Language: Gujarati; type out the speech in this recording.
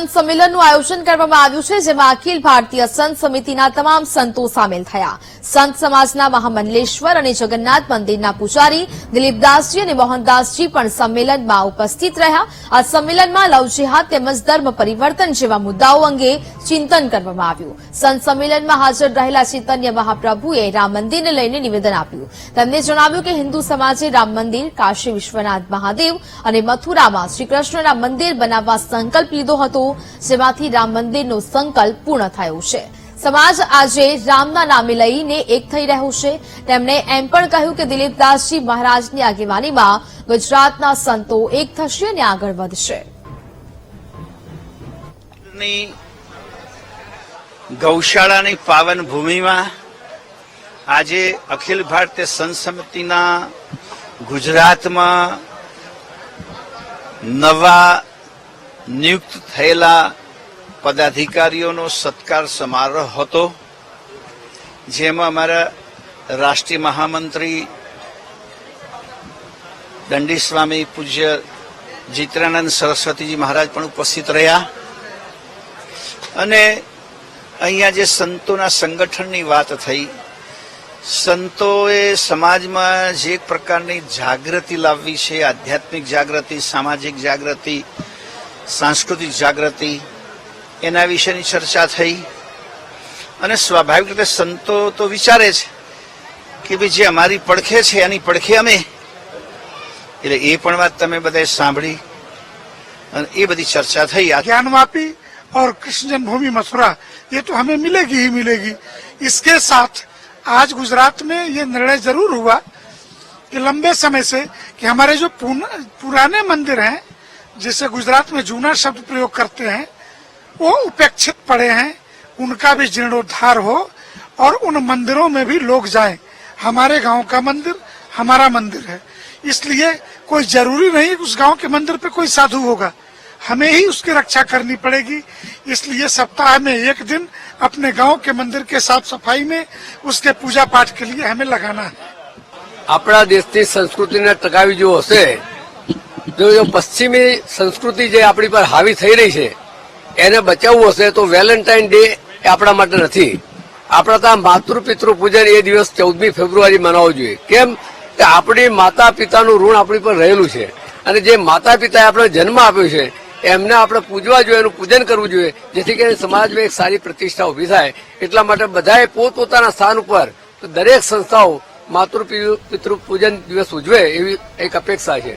સંત સંમેલનનું આયોજન કરવામાં આવ્યું છે, જેમાં અખિલ ભારતીય સંત સમિતિના તમામ સંતો સામેલ થયા. સંત સમાજના મહામંડલેશ્વર અને જગન્નાથ મંદિરના પૂજારી દિલીપદાસજી અને મોહનદાસજી પણ સંમેલનમાં ઉપસ્થિત રહ્યા. આ સંમેલનમાં લવ જેહાદ તેમજ ધર્મ પરિવર્તન જેવા મુદ્દાઓ અંગે ચિંતન કરવામાં આવ્યું. સંત સંમેલનમાં હાજર રહેલા ચૈતન્ય મહાપ્રભુએ રામ મંદિરને લઈને નિવેદન આપ્યું. તેમણે જણાવ્યું કે હિન્દુ સમાજે રામ મંદિર, કાશી વિશ્વનાથ મહાદેવ અને મથુરામાં શ્રીકૃષ્ણના મંદિર બનાવવા સંકલ્પ લીધો હતો, જેમાંથી રામ મંદિરનો સંકલ્પ પૂર્ણ થયો છે. સમાજ આજે રામના નામે લઈને એક થઈ રહ્યું છે. તેમણે એમ પણ કહ્યું કે દિલીપદાસજી મહારાજની આગેવાનીમાં ગુજરાતના સંતો એક થશે અને આગળ વધશે. ગૌશાળાની પાવન ભૂમિમાં આજે અખિલ ભારતીય સંત સમિતિના ગુજરાતમાં નવા નિયુક્ત થયેલા પદાધિકારીઓનો સત્કાર સમારોહ હતો, જેમાં અમારા રાષ્ટ્રીય મહામંત્રી દંડી સ્વામી પૂજ્ય જીત્રાનંદ સરસ્વતીજી મહારાજ પણ ઉપસ્થિત રહ્યા. અને અહીંયા જે સંતોના સંગઠનની વાત થઈ, સંતોએ સમાજમાં જે પ્રકારની જાગૃતિ લાવવી છે, આધ્યાત્મિક જાગૃતિ, સામાજિક જાગૃતિ, સાંસ્કૃતિક જાગૃતિ, એના વિશેની ચર્ચા થઈ. અને સ્વાભાવિક રીતે સંતો તો વિચારે છે કે ભાઈ જે અમારી પડખે છે એની પડખે અમે, એટલે એ પણ વાત તમે બધાએ સાંભળી અને એ બધી ચર્ચા થઈ. ज्ञानवापी और कृष्ण जन्मभूमि मथुरा ये तो हमें मिलेगी ही मिलेगी. इसके साथ आज गुजरात में ये निर्णय जरूर हुआ कि लंबे समय से कि हमारे जो पुराने मंदिर हैं, जिसे गुजरात में जूना शब्द प्रयोग करते हैं, वो उपेक्षित पड़े हैं, उनका भी जीर्णोद्धार हो और उन मंदिरों में भी लोग जाएं. हमारे गांव का मंदिर हमारा मंदिर है, इसलिए कोई जरूरी नहीं उस गांव के मंदिर पे कोई साधु होगा, हमें ही उसकी रक्षा करनी पड़ेगी. इसलिए सप्ताह में एक दिन अपने गांव के मंदिर के साफ सफाई में उसके पूजा पाठ के लिए हमें लगाना है. આપણા દેશની સંસ્કૃતિને ટકાવી જો હશે, જો પશ્ચિમી સંસ્કૃતિ જે આપણી પર હાવી થઈ રહી છે એને બચાવવું હશે તો વેલેન્ટાઇન ડે આપણા માટે નથી. આપણા ત્યાં માતૃ પિતૃ પૂજન એ દિવસ 14મી ફેબ્રુઆરી મનાવવો જોઈએ. કેમ કે આપણી માતા પિતાનું ઋણ આપણી પર રહેલું છે અને જે માતા પિતાએ આપણે જન્મ આપ્યો છે એમને આપણે પૂજવા જોઈએ, એનું પૂજન કરવું જોઈએ, જેથી કરીને સમાજમાં એક સારી પ્રતિષ્ઠા ઉભી થાય. એટલા માટે બધાએ પોતપોતાના સ્થાન ઉપર દરેક સંસ્થાઓ માતૃ પિતૃ પૂજન દિવસ ઉજવે એવી એક અપેક્ષા છે.